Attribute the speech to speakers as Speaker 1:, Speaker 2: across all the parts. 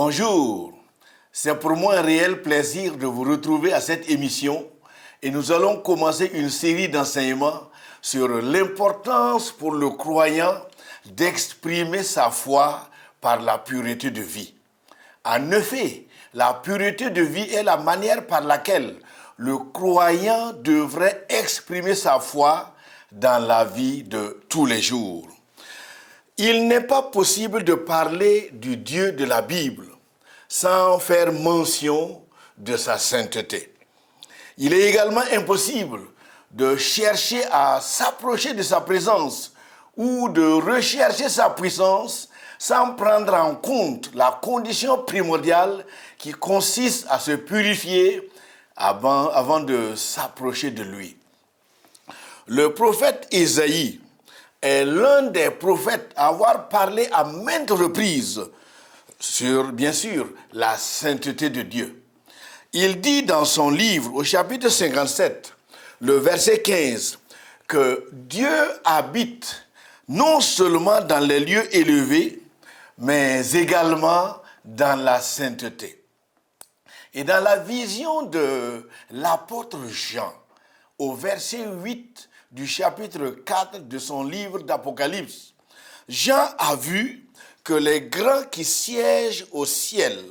Speaker 1: Bonjour, c'est pour moi un réel plaisir de vous retrouver à cette émission et nous allons commencer une série d'enseignements sur l'importance pour le croyant d'exprimer sa foi par la pureté de vie. En effet, la pureté de vie est la manière par laquelle le croyant devrait exprimer sa foi dans la vie de tous les jours. Il n'est pas possible de parler du Dieu de la Bible sans faire mention de sa sainteté. Il est également impossible de chercher à s'approcher de sa présence ou de rechercher sa puissance sans prendre en compte la condition primordiale qui consiste à se purifier avant de s'approcher de lui. Le prophète Isaïe est l'un des prophètes à avoir parlé à maintes reprises sur, bien sûr, la sainteté de Dieu. Il dit dans son livre, au chapitre 57, le verset 15, que Dieu habite non seulement dans les lieux élevés, mais également dans la sainteté. Et dans la vision de l'apôtre Jean, au verset 8 du chapitre 4 de son livre d'Apocalypse, Jean a vu que les grands qui siègent au ciel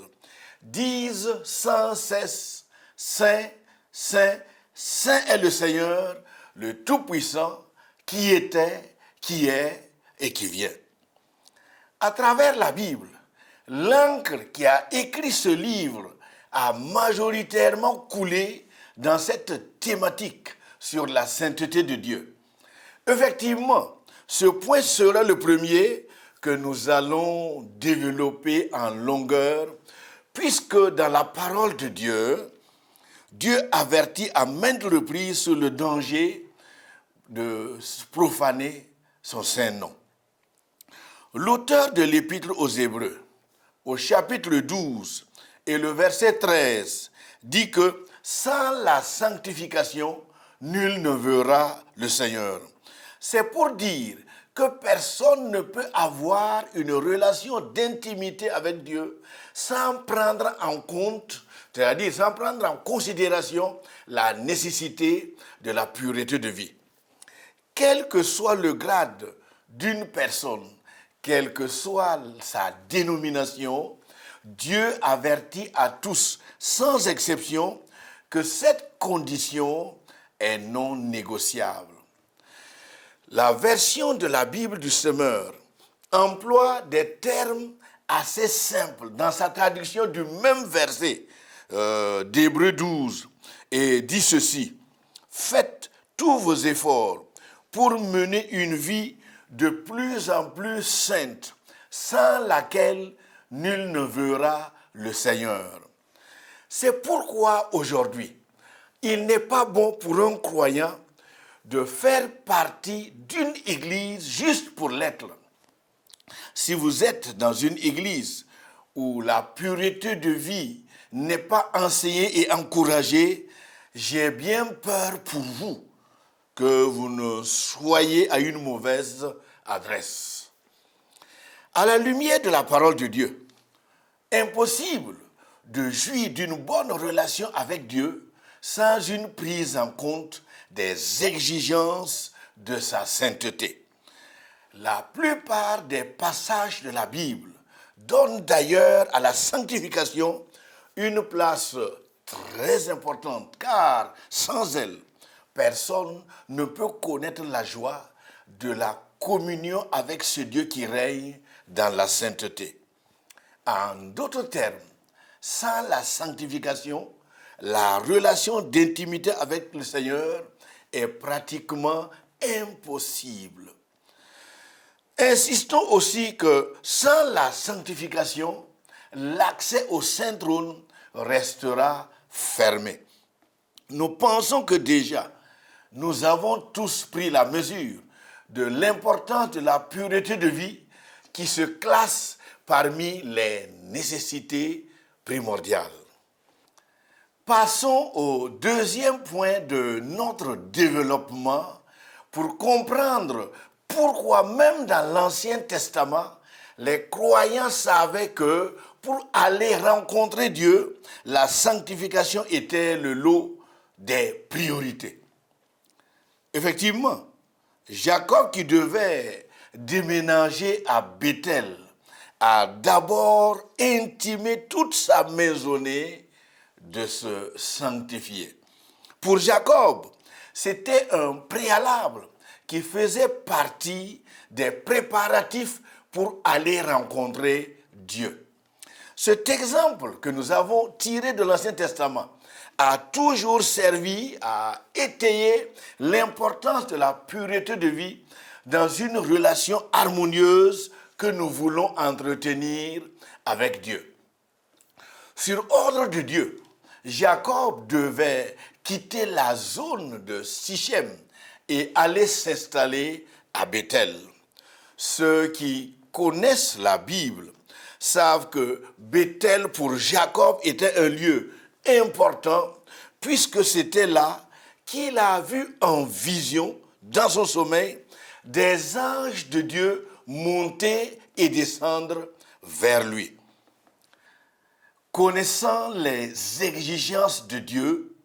Speaker 1: disent sans cesse, Saint, Saint, Saint est le Seigneur, le Tout-Puissant, qui était, qui est et qui vient. À travers la Bible, l'encre qui a écrit ce livre a majoritairement coulé dans cette thématique sur la sainteté de Dieu. Effectivement, ce point sera le premier que nous allons développer en longueur, puisque dans la parole de Dieu, Dieu avertit à maintes reprises sur le danger de profaner son saint nom. L'auteur de l'Épître aux Hébreux, au chapitre 12 et le verset 13, dit que sans la sanctification, nul ne verra le Seigneur. C'est pour dire que personne ne peut avoir une relation d'intimité avec Dieu sans prendre en compte, c'est-à-dire sans prendre en considération la nécessité de la pureté de vie. Quel que soit le grade d'une personne, quelle que soit sa dénomination, Dieu avertit à tous, sans exception, que cette condition est non négociable. La version de la Bible du Semeur emploie des termes assez simples dans sa traduction du même verset d'Hébreux 12 et dit ceci: faites tous vos efforts pour mener une vie de plus en plus sainte, sans laquelle nul ne verra le Seigneur. C'est pourquoi aujourd'hui, il n'est pas bon pour un croyant de faire partie d'une église juste pour l'être. Si vous êtes dans une église où la pureté de vie n'est pas enseignée et encouragée, j'ai bien peur pour vous que vous ne soyez à une mauvaise adresse. À la lumière de la parole de Dieu, impossible de jouir d'une bonne relation avec Dieu sans une prise en compte des exigences de sa sainteté. La plupart des passages de la Bible donnent d'ailleurs à la sanctification une place très importante, car sans elle, personne ne peut connaître la joie de la communion avec ce Dieu qui règne dans la sainteté. En d'autres termes, sans la sanctification, la relation d'intimité avec le Seigneur est pratiquement impossible. Insistons aussi que sans la sanctification, l'accès au Saint Trône restera fermé. Nous pensons que déjà, nous avons tous pris la mesure de l'importance de la pureté de vie qui se classe parmi les nécessités primordiales. Passons au deuxième point de notre développement pour comprendre pourquoi même dans l'Ancien Testament, les croyants savaient que pour aller rencontrer Dieu, la sanctification était le lot des priorités. Effectivement, Jacob qui devait déménager à Bethel a d'abord intimé toute sa maisonnée de se sanctifier. Pour Jacob, c'était un préalable qui faisait partie des préparatifs pour aller rencontrer Dieu. Cet exemple que nous avons tiré de l'Ancien Testament a toujours servi à étayer l'importance de la pureté de vie dans une relation harmonieuse que nous voulons entretenir avec Dieu. Sur ordre de Dieu, Jacob devait quitter la zone de Sichem et aller s'installer à Bethel. Ceux qui connaissent la Bible savent que Bethel pour Jacob était un lieu important puisque c'était là qu'il a vu en vision, dans son sommeil, des anges de Dieu monter et descendre vers lui. Connaissant les exigences de Dieu,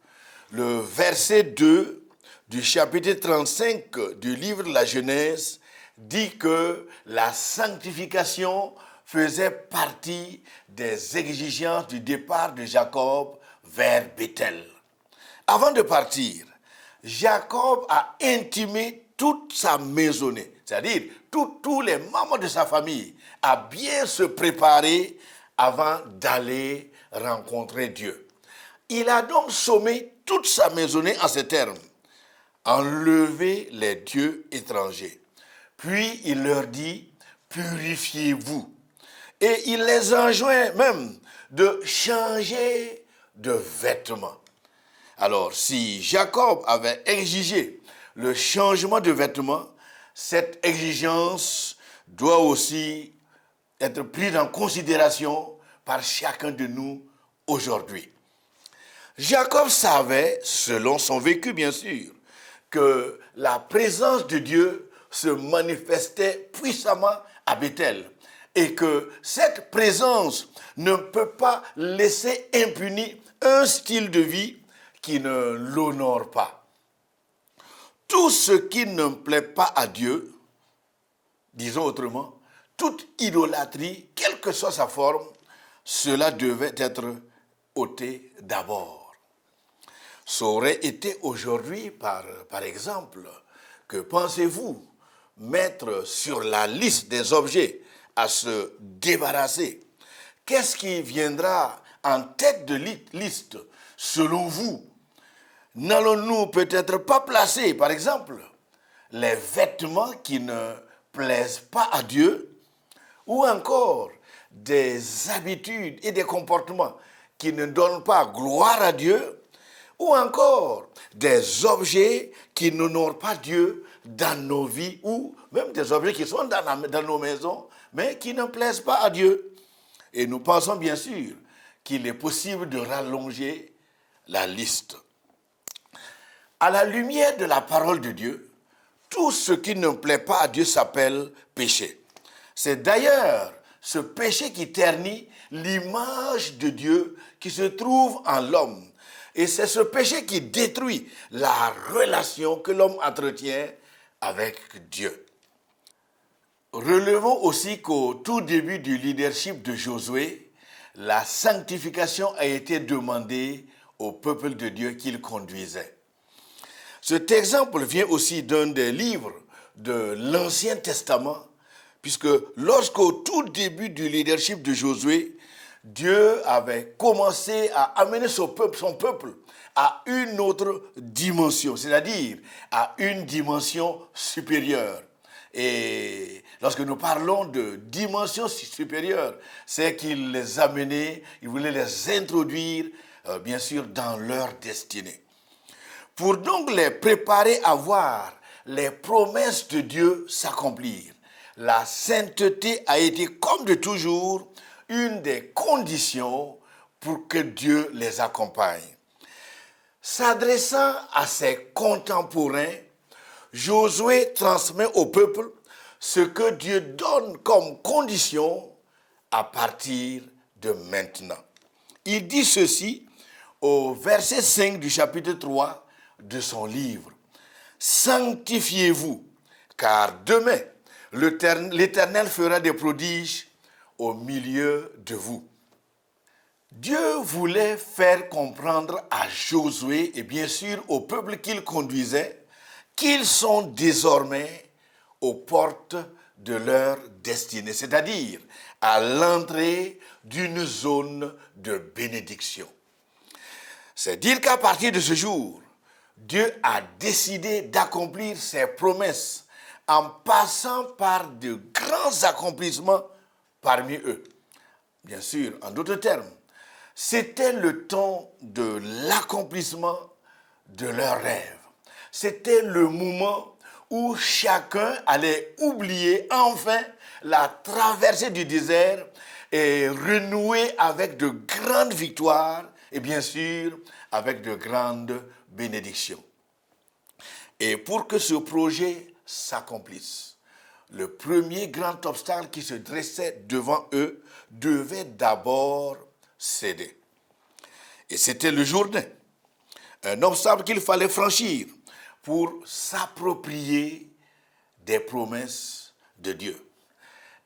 Speaker 1: le verset 2 du chapitre 35 du livre de la Genèse dit que la sanctification faisait partie des exigences du départ de Jacob vers Bethel. Avant de partir, Jacob a intimé toute sa maisonnée, c'est-à-dire tous les membres de sa famille, à bien se préparer avant d'aller rencontrer Dieu. Il a donc sommé toute sa maisonnée en ces termes: enlevez les dieux étrangers. Puis il leur dit: purifiez-vous. Et il les enjoint même de changer de vêtements. Alors, si Jacob avait exigé le changement de vêtements, cette exigence doit aussi être prise en considération par chacun de nous aujourd'hui. Jacob savait, selon son vécu bien sûr, que la présence de Dieu se manifestait puissamment à Bethel et que cette présence ne peut pas laisser impuni un style de vie qui ne l'honore pas. Tout ce qui ne plaît pas à Dieu, disons autrement, toute idolâtrie, quelle que soit sa forme, cela devait être ôté d'abord. Ça aurait été aujourd'hui, par exemple, que pensez-vous mettre sur la liste des objets à se débarrasser? Qu'est-ce qui viendra en tête de liste selon vous? N'allons-nous peut-être pas placer, par exemple, les vêtements qui ne plaisent pas à Dieu, ou encore des habitudes et des comportements qui ne donnent pas gloire à Dieu, ou encore des objets qui n'honorent pas Dieu dans nos vies, ou même des objets qui sont dans nos maisons, mais qui ne plaisent pas à Dieu. Et nous pensons bien sûr qu'il est possible de rallonger la liste. À la lumière de la parole de Dieu, tout ce qui ne plaît pas à Dieu s'appelle péché. C'est d'ailleurs ce péché qui ternit l'image de Dieu qui se trouve en l'homme. Et c'est ce péché qui détruit la relation que l'homme entretient avec Dieu. Relevons aussi qu'au tout début du leadership de Josué, la sanctification a été demandée au peuple de Dieu qu'il conduisait. Cet exemple vient aussi d'un des livres de l'Ancien Testament, puisque lorsqu'au tout début du leadership de Josué, Dieu avait commencé à amener son peuple à une autre dimension, c'est-à-dire à une dimension supérieure. Et lorsque nous parlons de dimension supérieure, c'est qu'il les amenait, il voulait les introduire, bien sûr, dans leur destinée. Pour donc les préparer à voir les promesses de Dieu s'accomplir, la sainteté a été, comme de toujours, une des conditions pour que Dieu les accompagne. S'adressant à ses contemporains, Josué transmet au peuple ce que Dieu donne comme condition à partir de maintenant. Il dit ceci au verset 5 du chapitre 3 de son livre. Sanctifiez-vous, car demain, l'Éternel fera des prodiges au milieu de vous. Dieu voulait faire comprendre à Josué et bien sûr au peuple qu'il conduisait qu'ils sont désormais aux portes de leur destinée, c'est-à-dire à l'entrée d'une zone de bénédiction. C'est dire qu'à partir de ce jour, Dieu a décidé d'accomplir ses promesses en passant par de grands accomplissements parmi eux. Bien sûr, en d'autres termes, c'était le temps de l'accomplissement de leurs rêves. C'était le moment où chacun allait oublier enfin la traversée du désert et renouer avec de grandes victoires et bien sûr avec de grandes bénédictions. Et pour que ce projet s'accomplisse, le premier grand obstacle qui se dressait devant eux devait d'abord céder. Et c'était le Jourdain, un obstacle qu'il fallait franchir pour s'approprier des promesses de Dieu.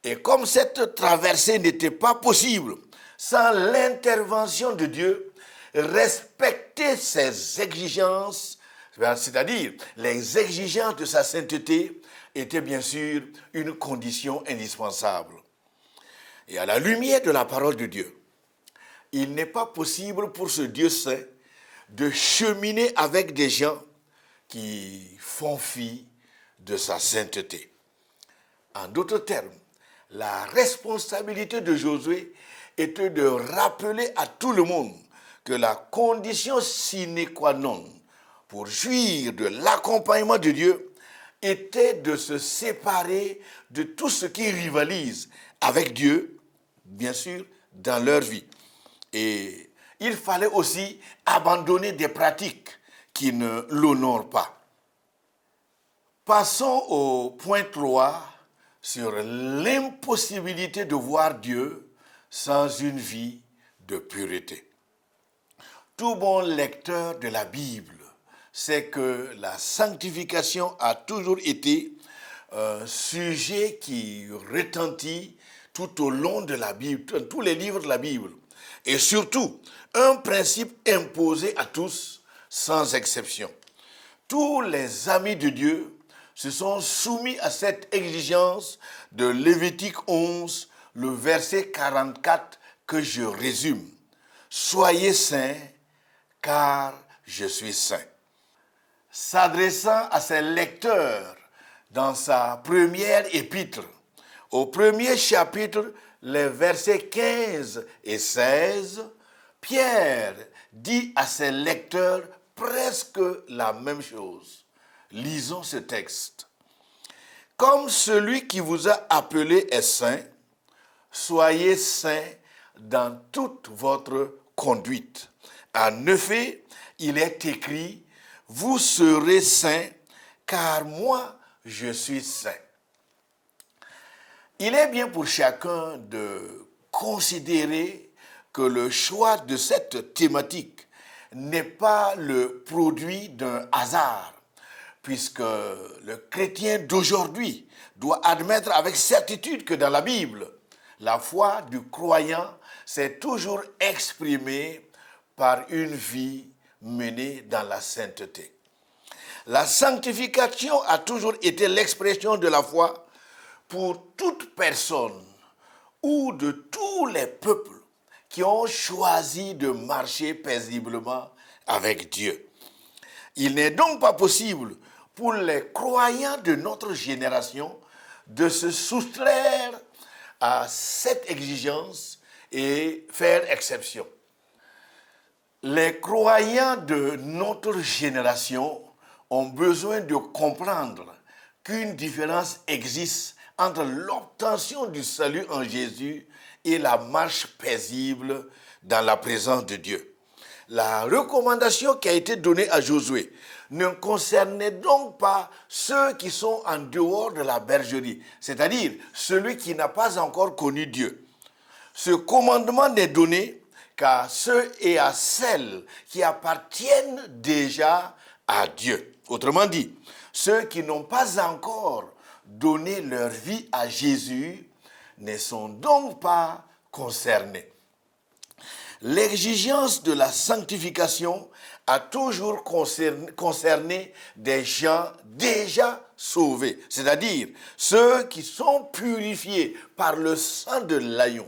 Speaker 1: Et comme cette traversée n'était pas possible sans l'intervention de Dieu, respecter ses exigences, c'est-à-dire les exigences de sa sainteté, était bien sûr une condition indispensable. Et à la lumière de la parole de Dieu, il n'est pas possible pour ce Dieu saint de cheminer avec des gens qui font fi de sa sainteté. En d'autres termes, la responsabilité de Josué était de rappeler à tout le monde que la condition sine qua non pour jouir de l'accompagnement de Dieu était de se séparer de tout ce qui rivalise avec Dieu, bien sûr, dans leur vie. Et il fallait aussi abandonner des pratiques qui ne l'honorent pas. Passons au point 3 sur l'impossibilité de voir Dieu sans une vie de pureté. Tout bon lecteur de la Bible sait que la sanctification a toujours été un sujet qui retentit tout au long de la Bible, dans tous les livres de la Bible. Et surtout, un principe imposé à tous, sans exception. Tous les amis de Dieu se sont soumis à cette exigence de Lévitique 11, le verset 44 que je résume. Soyez saints, car je suis saint. S'adressant à ses lecteurs dans sa première épître, au premier chapitre, les versets 15 et 16, Pierre dit à ses lecteurs presque la même chose. Lisons ce texte. Comme celui qui vous a appelé est saint, soyez saints dans toute votre conduite. En effet, il est écrit, vous serez saints, car moi, je suis saint. Il est bien pour chacun de considérer que le choix de cette thématique n'est pas le produit d'un hasard, puisque le chrétien d'aujourd'hui doit admettre avec certitude que dans la Bible, la foi du croyant s'est toujours exprimée par une vie menée dans la sainteté. La sanctification a toujours été l'expression de la foi pour toute personne ou de tous les peuples qui ont choisi de marcher paisiblement avec Dieu. Il n'est donc pas possible pour les croyants de notre génération de se soustraire à cette exigence et faire exception. Les croyants de notre génération ont besoin de comprendre qu'une différence existe entre l'obtention du salut en Jésus et la marche paisible dans la présence de Dieu. La recommandation qui a été donnée à Josué ne concernait donc pas ceux qui sont en dehors de la bergerie, c'est-à-dire celui qui n'a pas encore connu Dieu. Ce commandement n'est donné qu'à ceux et à celles qui appartiennent déjà à Dieu. Autrement dit, ceux qui n'ont pas encore donné leur vie à Jésus ne sont donc pas concernés. L'exigence de la sanctification a toujours concerné des gens déjà sauvés, c'est-à-dire ceux qui sont purifiés par le sang de l'agneau.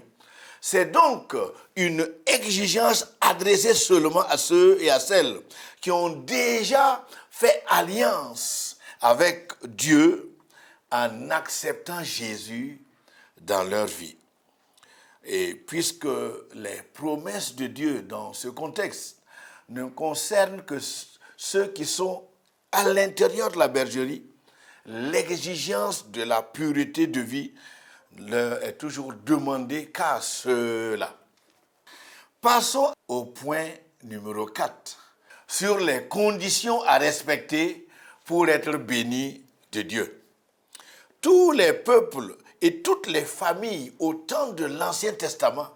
Speaker 1: C'est donc une exigence adressée seulement à ceux et à celles qui ont déjà fait alliance avec Dieu en acceptant Jésus dans leur vie. Et puisque les promesses de Dieu dans ce contexte ne concernent que ceux qui sont à l'intérieur de la bergerie, l'exigence de la pureté de vie leur est toujours demandée qu'à ceux-là. Passons au point numéro 4, sur les conditions à respecter pour être béni de Dieu. Tous les peuples et toutes les familles au temps de l'Ancien Testament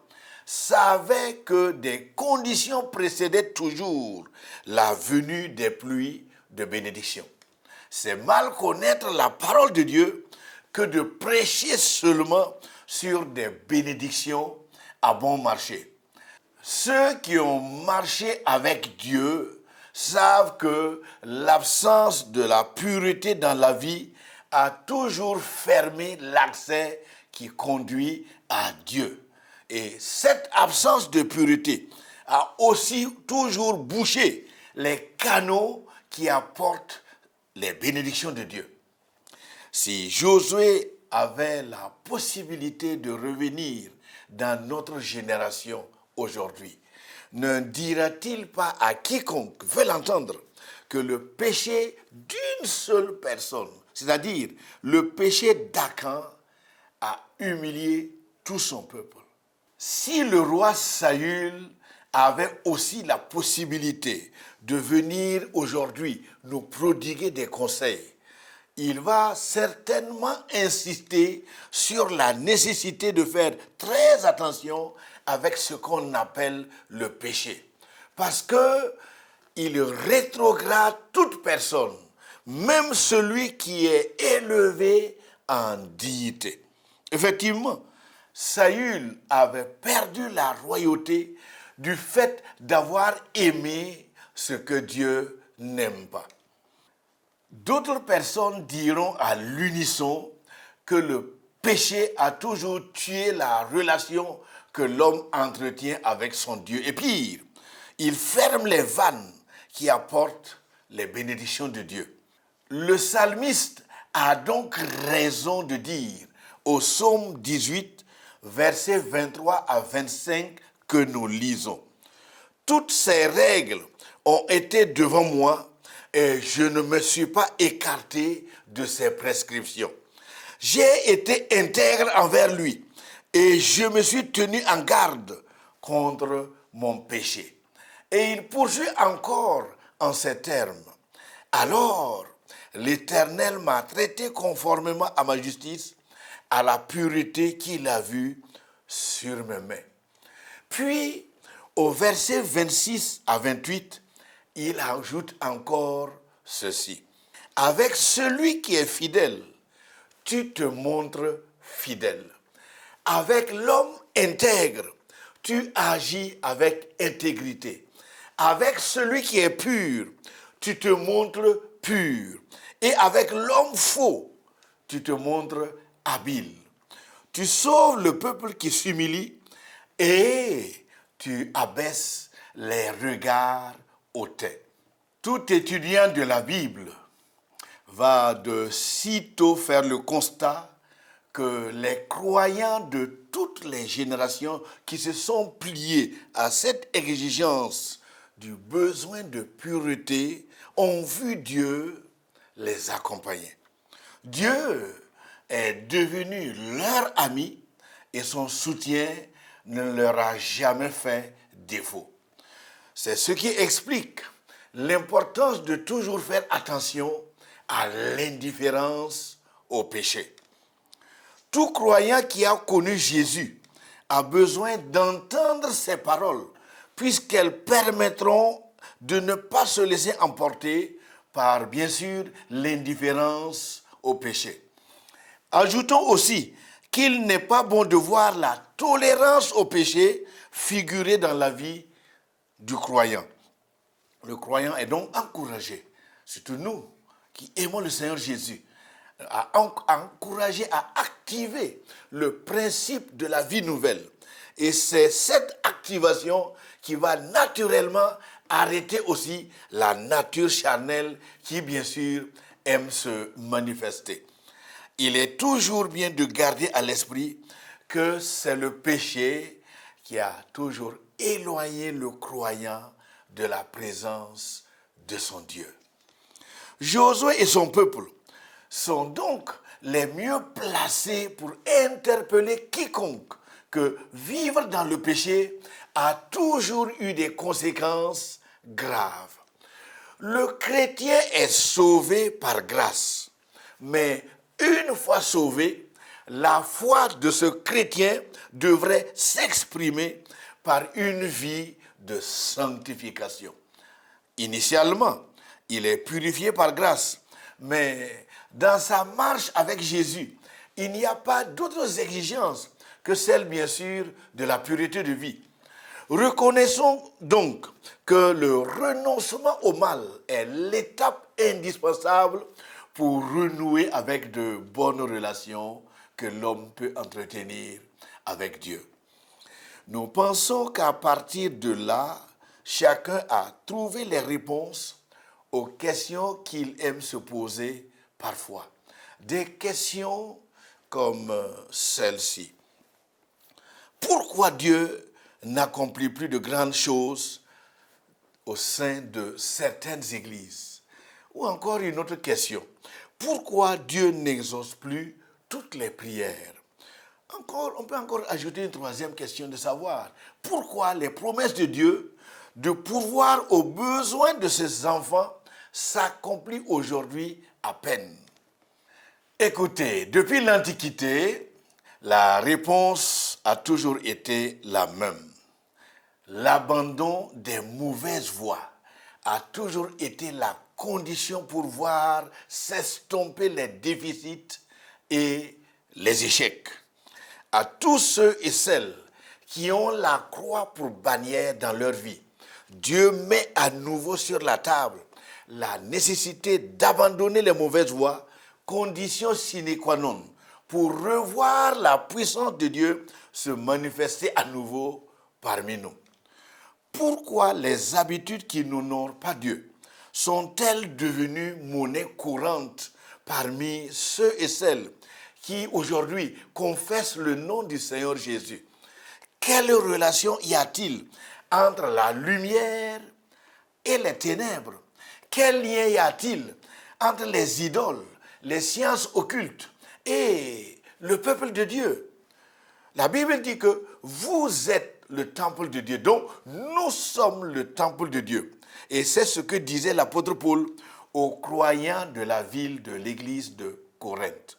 Speaker 1: savaient que des conditions précédaient toujours la venue des pluies de bénédiction. C'est mal connaître la parole de Dieu que de prêcher seulement sur des bénédictions à bon marché. Ceux qui ont marché avec Dieu savent que l'absence de la pureté dans la vie a toujours fermé l'accès qui conduit à Dieu. Et cette absence de pureté a aussi toujours bouché les canaux qui apportent les bénédictions de Dieu. Si Josué avait la possibilité de revenir dans notre génération aujourd'hui, ne dira-t-il pas à quiconque veut l'entendre que le péché d'une seule personne, c'est-à-dire le péché d'Akan, a humilié tout son peuple? Si le roi Saül avait aussi la possibilité de venir aujourd'hui nous prodiguer des conseils, il va certainement insister sur la nécessité de faire très attention avec ce qu'on appelle le péché. Parce qu'il rétrograde toute personne, même celui qui est élevé en dignité. Effectivement, Saül avait perdu la royauté du fait d'avoir aimé ce que Dieu n'aime pas. D'autres personnes diront à l'unisson que le péché a toujours tué la relation que l'homme entretient avec son Dieu. Et pire, il ferme les vannes qui apportent les bénédictions de Dieu. Le psalmiste a donc raison de dire au psaume 18, versets 23 à 25 que nous lisons. Toutes ces règles ont été devant moi et je ne me suis pas écarté de ses prescriptions. J'ai été intègre envers lui et je me suis tenu en garde contre mon péché. Et il poursuit encore en ces termes. Alors, l'Éternel m'a traité conformément à ma justice, à la pureté qu'il a vue sur mes mains. Puis, au verset 26 à 28, il ajoute encore ceci. Avec celui qui est fidèle, tu te montres fidèle. Avec l'homme intègre, tu agis avec intégrité. Avec celui qui est pur, tu te montres pur. Et avec l'homme faux, tu te montres habile. Tu sauves le peuple qui s'humilie et tu abaisses les regards hautains. Tout étudiant de la Bible va de sitôt faire le constat que les croyants de toutes les générations qui se sont pliés à cette exigence du besoin de pureté ont vu Dieu les accompagner. Dieu est devenu leur ami et son soutien ne leur a jamais fait défaut. C'est ce qui explique l'importance de toujours faire attention à l'indifférence au péché. Tout croyant qui a connu Jésus a besoin d'entendre ces paroles, puisqu'elles permettront de ne pas se laisser emporter par, bien sûr, l'indifférence au péché. Ajoutons aussi qu'il n'est pas bon de voir la tolérance au péché figurer dans la vie du croyant. Le croyant est donc encouragé, surtout nous qui aimons le Seigneur Jésus, à encourager à activer le principe de la vie nouvelle. Et c'est cette activation qui va naturellement arrêter aussi la nature charnelle qui, bien sûr, aime se manifester. Il est toujours bien de garder à l'esprit que c'est le péché qui a toujours éloigné le croyant de la présence de son Dieu. Josué et son peuple sont donc les mieux placés pour interpeller quiconque que vivre dans le péché a toujours eu des conséquences graves. Le chrétien est sauvé par grâce, mais une fois sauvé, la foi de ce chrétien devrait s'exprimer par une vie de sanctification. Initialement, il est purifié par grâce, mais dans sa marche avec Jésus, il n'y a pas d'autres exigences que celles, bien sûr, de la pureté de vie. Reconnaissons donc que le renoncement au mal est l'étape indispensable pour renouer avec de bonnes relations que l'homme peut entretenir avec Dieu. Nous pensons qu'à partir de là, chacun a trouvé les réponses aux questions qu'il aime se poser parfois. Des questions comme celle-ci. Pourquoi Dieu n'accomplit plus de grandes choses au sein de certaines églises? Ou encore une autre question. Pourquoi Dieu n'exauce plus toutes les prières? On peut encore ajouter une troisième question de savoir pourquoi les promesses de Dieu de pourvoir aux besoins de ses enfants s'accomplissent aujourd'hui à peine. Écoutez, depuis l'Antiquité, la réponse a toujours été la même. L'abandon des mauvaises voies a toujours été la condition pour voir s'estomper les déficits et les échecs. À tous ceux et celles qui ont la croix pour bannière dans leur vie, Dieu met à nouveau sur la table la nécessité d'abandonner les mauvaises voies, condition sine qua non, pour revoir la puissance de Dieu se manifester à nouveau parmi nous. Pourquoi les habitudes qui n'honorent pas Dieu sont-elles devenues monnaie courante parmi ceux et celles qui aujourd'hui confessent le nom du Seigneur Jésus? Quelle relation y a-t-il entre la lumière et les ténèbres? Quel lien y a-t-il entre les idoles, les sciences occultes et le peuple de Dieu? La Bible dit que vous êtes le temple de Dieu. Donc, nous sommes le temple de Dieu. Et c'est ce que disait l'apôtre Paul aux croyants de la ville de l'église de Corinthe.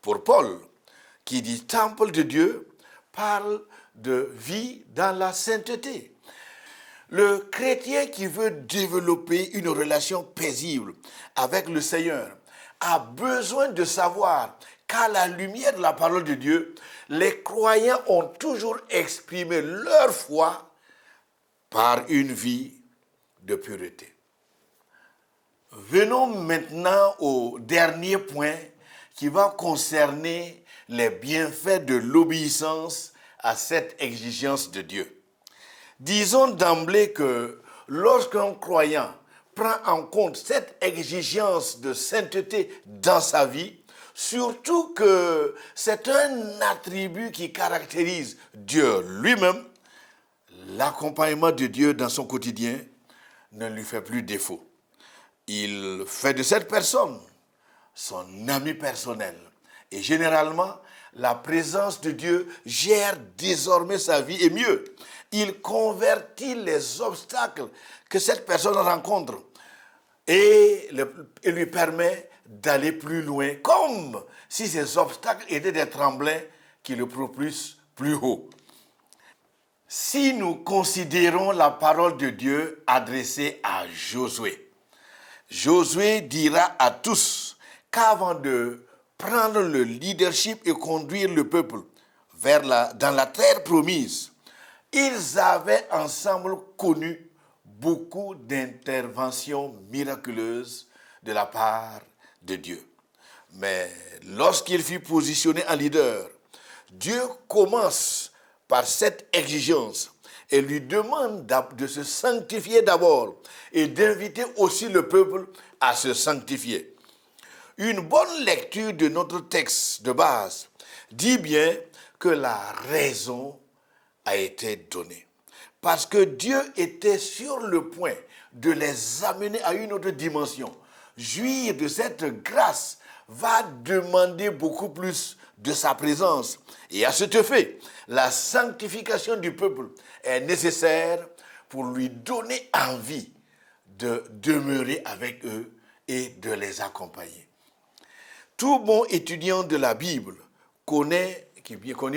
Speaker 1: Pour Paul, qui dit temple de Dieu, parle de vie dans la sainteté. Le chrétien qui veut développer une relation paisible avec le Seigneur a besoin de savoir qu'à la lumière de la parole de Dieu, les croyants ont toujours exprimé leur foi par une vie de pureté. Venons maintenant au dernier point qui va concerner les bienfaits de l'obéissance à cette exigence de Dieu. Disons d'emblée que lorsqu'un croyant prend en compte cette exigence de sainteté dans sa vie, surtout que c'est un attribut qui caractérise Dieu lui-même, l'accompagnement de Dieu dans son quotidien ne lui fait plus défaut. Il fait de cette personne son ami personnel. Et généralement, la présence de Dieu gère désormais sa vie et mieux. Il convertit les obstacles que cette personne rencontre et lui permet d'aller plus loin, comme si ces obstacles étaient des tremblins qui le propulsent plus haut. Si nous considérons la parole de Dieu adressée à Josué, Josué dira à tous qu'avant de prendre le leadership et conduire le peuple dans la terre promise, ils avaient ensemble connu beaucoup d'interventions miraculeuses de la part de Dieu. Mais lorsqu'il fut positionné en leader, Dieu commence par cette exigence et lui demande de se sanctifier d'abord et d'inviter aussi le peuple à se sanctifier. Une bonne lecture de notre texte de base dit bien que la raison a été donnée. Parce que Dieu était sur le point de les amener à une autre dimension. Jouir de cette grâce va demander beaucoup plus de sa présence. Et à cet effet, la sanctification du peuple est nécessaire pour lui donner envie de demeurer avec eux et de les accompagner. Tout bon étudiant de la Bible connaît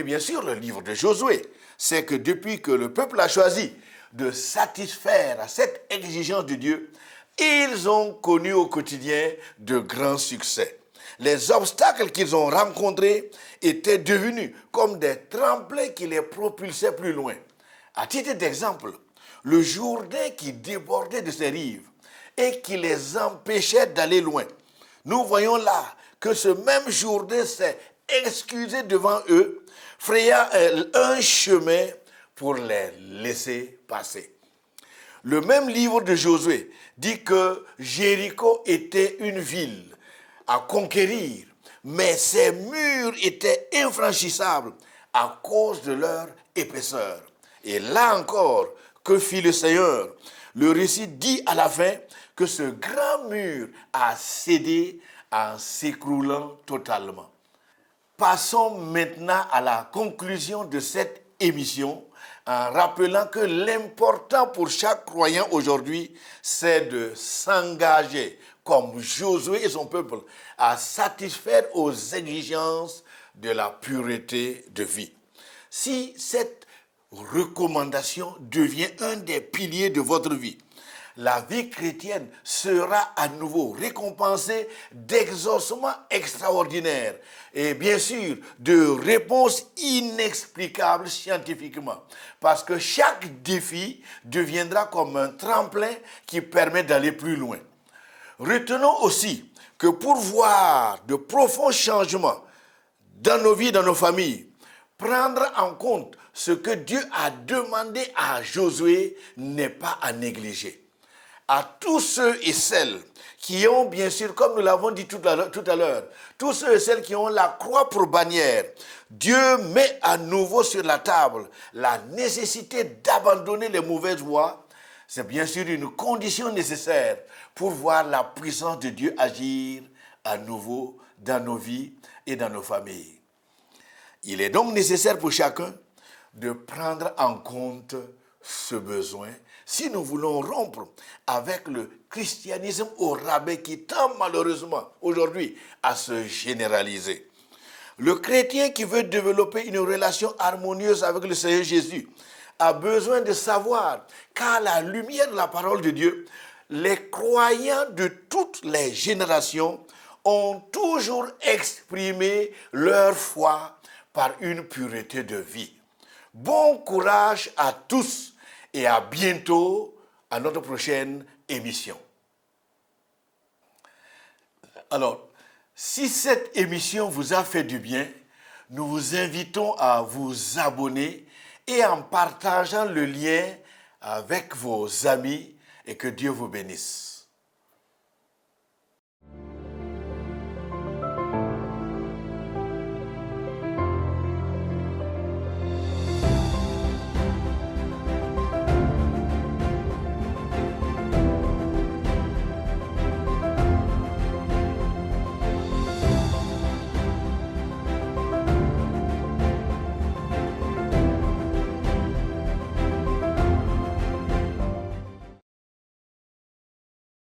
Speaker 1: bien sûr le livre de Josué. C'est que depuis que le peuple a choisi de satisfaire à cette exigence de Dieu, ils ont connu au quotidien de grands succès. Les obstacles qu'ils ont rencontrés étaient devenus comme des tremplins qui les propulsaient plus loin. À titre d'exemple, le Jourdain qui débordait de ses rives et qui les empêchait d'aller loin. Nous voyons là que ce même Jourdain s'est excusé devant eux, frayant un chemin pour les laisser passer. Le même livre de Josué dit que Jéricho était une ville à conquérir, mais ses murs étaient infranchissables à cause de leur épaisseur. Et là encore, que fit le Seigneur? Le récit dit à la fin que ce grand mur a cédé en s'écroulant totalement. Passons maintenant à la conclusion de cette émission en rappelant que l'important pour chaque croyant aujourd'hui, c'est de s'engager comme Josué et son peuple à satisfaire aux exigences de la pureté de vie. Si cette recommandation devient un des piliers de votre vie, la vie chrétienne sera à nouveau récompensée d'exaucements extraordinaires et bien sûr de réponses inexplicables scientifiquement. Parce que chaque défi deviendra comme un tremplin qui permet d'aller plus loin. Retenons aussi que pour voir de profonds changements dans nos vies, dans nos familles, prendre en compte ce que Dieu a demandé à Josué n'est pas à négliger. À tous ceux et celles qui ont, bien sûr, comme nous l'avons dit tout à l'heure, tous ceux et celles qui ont la croix pour bannière, Dieu met à nouveau sur la table la nécessité d'abandonner les mauvaises voies. C'est bien sûr une condition nécessaire pour voir la puissance de Dieu agir à nouveau dans nos vies et dans nos familles. Il est donc nécessaire pour chacun de prendre en compte ce besoin si nous voulons rompre avec le christianisme au rabais qui tend malheureusement aujourd'hui à se généraliser. Le chrétien qui veut développer une relation harmonieuse avec le Seigneur Jésus a besoin de savoir qu'à la lumière de la parole de Dieu, les croyants de toutes les générations ont toujours exprimé leur foi par une pureté de vie. Bon courage à tous et à bientôt à notre prochaine émission. Alors, si cette émission vous a fait du bien, nous vous invitons à vous abonner et en partageant le lien avec vos amis et que Dieu vous bénisse.